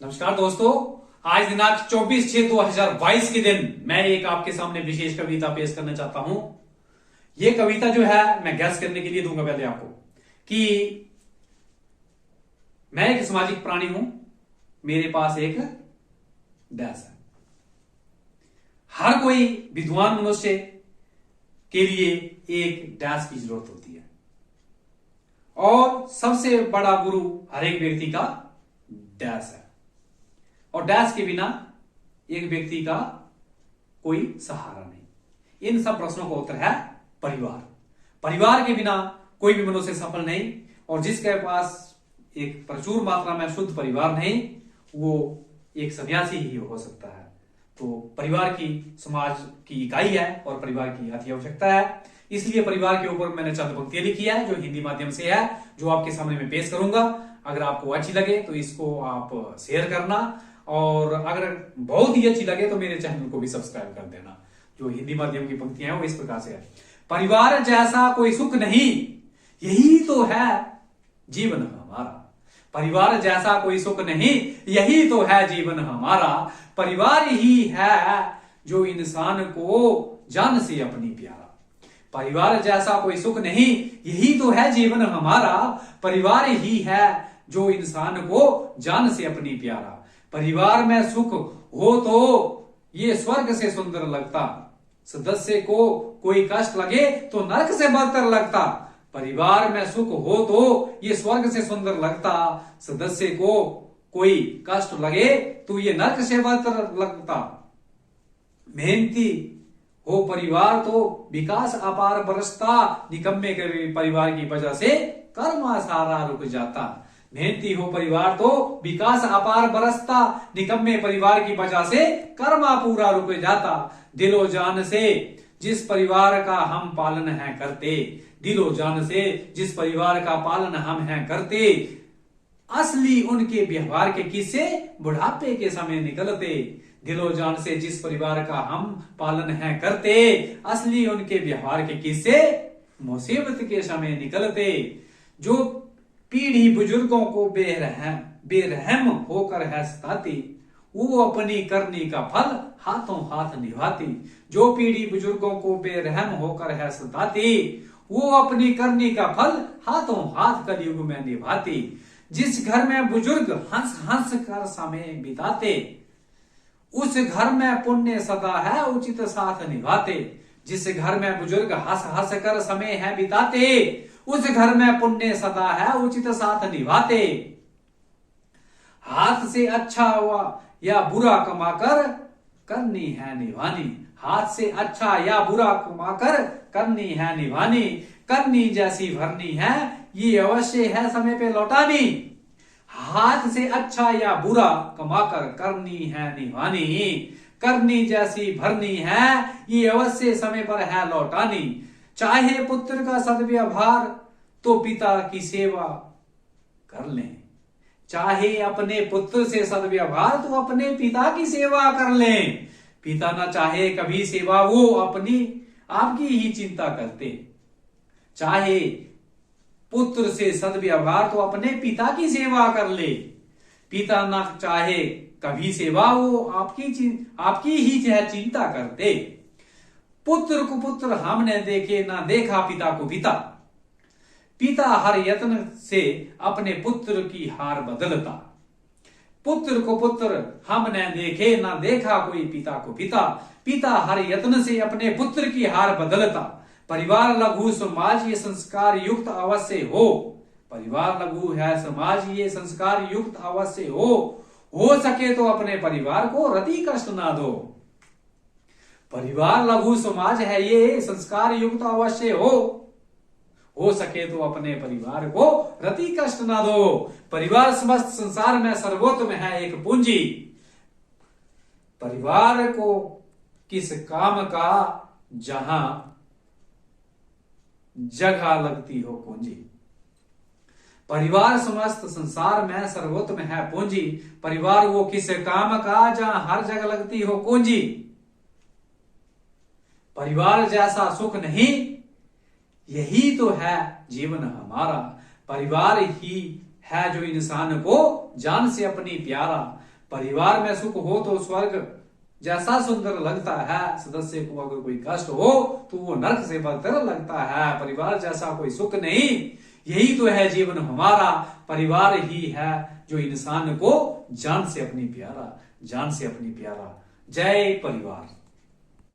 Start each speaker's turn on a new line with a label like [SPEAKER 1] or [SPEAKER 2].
[SPEAKER 1] नमस्कार दोस्तों, आज दिनांक 24/6/2022 के दिन मैं एक आपके सामने विशेष कविता पेश करना चाहता हूं। यह कविता जो है मैं गैस करने के लिए दूंगा पहले आपको कि मैं एक सामाजिक प्राणी हूं, मेरे पास एक डैश है। हर कोई विद्वान मनुष्य के लिए एक डैश की जरूरत होती है और सबसे बड़ा गुरु हर एक व्यक्ति का डैश है और डैश के बिना एक व्यक्ति का कोई सहारा नहीं। इन सब प्रश्नों का उत्तर है परिवार। परिवार के बिना कोई भी मनुष्य सफल नहीं और जिसके पास एक प्रचुर मात्रा में शुद्ध परिवार नहीं, वो एक सन्यासी ही हो सकता है। तो परिवार की समाज की इकाई है और परिवार की अति आवश्यकता है। इसलिए परिवार के ऊपर मैंने चंद पंक्तियां लिखी है जो हिंदी माध्यम से है, जो आपके सामने मैं पेश करूंगा। अगर आपको अच्छी लगे तो इसको आप शेयर करना और अगर बहुत ही अच्छी लगे तो मेरे चैनल को भी सब्सक्राइब कर देना। जो हिंदी माध्यम की पंक्तियां हैं वो इस प्रकार से है। परिवार जैसा कोई सुख नहीं, यही तो है जीवन हमारा। परिवार जैसा कोई सुख नहीं, यही तो है जीवन हमारा। परिवार ही है जो इंसान को जान से अपनी प्यारा। परिवार जैसा कोई सुख नहीं, यही तो है जीवन हमारा। परिवार ही है जो इंसान को जान से अपनी प्यारा। परिवार में सुख हो तो ये स्वर्ग से सुंदर लगता। सदस्य को कोई कष्ट लगे तो नरक से बदतर लगता। परिवार में सुख हो तो ये स्वर्ग से सुंदर लगता। सदस्य को कोई कष्ट लगे तो ये नरक से बदतर लगता। मेहनती हो परिवार तो विकास अपार बरसता। निकम्मे के परिवार की वजह से कर्म सारा रुक जाता। मेहनती हो परिवार तो विकास अपार बरसता। निकम्मे परिवार की वजह से कर्मा पूरा रुक जाता। दिलो जान से जिस परिवार का हम पालन है करते, दिलो जान से जिस परिवार का पालन हम हैं करते, असली उनके व्यवहार के किस्से बुढ़ापे के समय निकलते। दिलो जान से जिस परिवार का हम पालन है करते, असली उनके व्यवहार के किस्से मुसीबत के समय निकलते। जो पीढ़ी बुजुर्गों को बेरहम होकर है सताती, वो अपनी करनी का फल हाथों हाथ निभाती। जो पीढ़ी बुजुर्गों को बेरहम होकर है सताती, वो अपनी करनी का फल हाथों हाथ कलयुग में निभाती। जिस घर में बुजुर्ग हंस हंस कर समय बिताते, उस घर में पुण्य सदा है उचित साथ निभाते। जिस घर में बुजुर्ग हंस हंस कर समय है बिताते, उस घर में पुण्य सदा है उचित साथ निभाते। हाथ से अच्छा हुआ या बुरा कमाकर करनी है निभानी। हाथ से अच्छा या बुरा कमाकर करनी है निभानी। करनी जैसी भरनी है ये अवश्य है समय पे लौटानी। हाथ से अच्छा या बुरा कमाकर करनी है निभानी। करनी जैसी भरनी है ये अवश्य समय पर है लौटानी। चाहे पुत्र का सद्व्यवहार तो पिता की सेवा कर लें। चाहे अपने पुत्र से सद्व्यवहार तो अपने पिता की सेवा कर लें। पिता ना चाहे कभी सेवा, वो अपनी आपकी ही चिंता करते। चाहे पुत्र से सद्व्यवहार तो अपने पिता की सेवा कर ले। पिता ना चाहे कभी सेवा, वो आपकी ही चिंता करते। पुत्र को पुत्र हमने देखे ना देखा पिता को पिता। पिता हर यत्न से अपने पुत्र की हार बदलता। पुत्र को पुत्र हमने देखे ना देखा कोई पिता को पिता। पिता हर यत्न से अपने पुत्र की हार बदलता। परिवार लघु समाज ये संस्कार युक्त अवश्य हो। परिवार लघु है समाज ये संस्कार युक्त अवश्य हो सके तो अपने परिवार को रति कष्ट ना दो। परिवार लघु समाज है ये संस्कार युक्त अवश्य हो सके तो अपने परिवार को रति कष्ट ना दो। परिवार समस्त संसार में सर्वोत्तम है एक पूंजी। परिवार को किस काम का जहां जगह लगती हो पूंजी। परिवार समस्त संसार में सर्वोत्तम है पूंजी। परिवार वो किस काम का जहां हर जगह लगती हो पूंजी। परिवार जैसा सुख नहीं, यही तो है जीवन हमारा। परिवार ही है जो इंसान को जान से अपनी प्यारा। परिवार में सुख हो तो स्वर्ग जैसा सुंदर लगता है, सदस्य को अगर कोई कष्ट हो तो वो नरक से बदतर लगता है। परिवार जैसा कोई सुख नहीं, यही तो है जीवन हमारा। परिवार ही है जो इंसान को जान से अपनी प्यारा, जान से अपनी प्यारा। जय परिवार।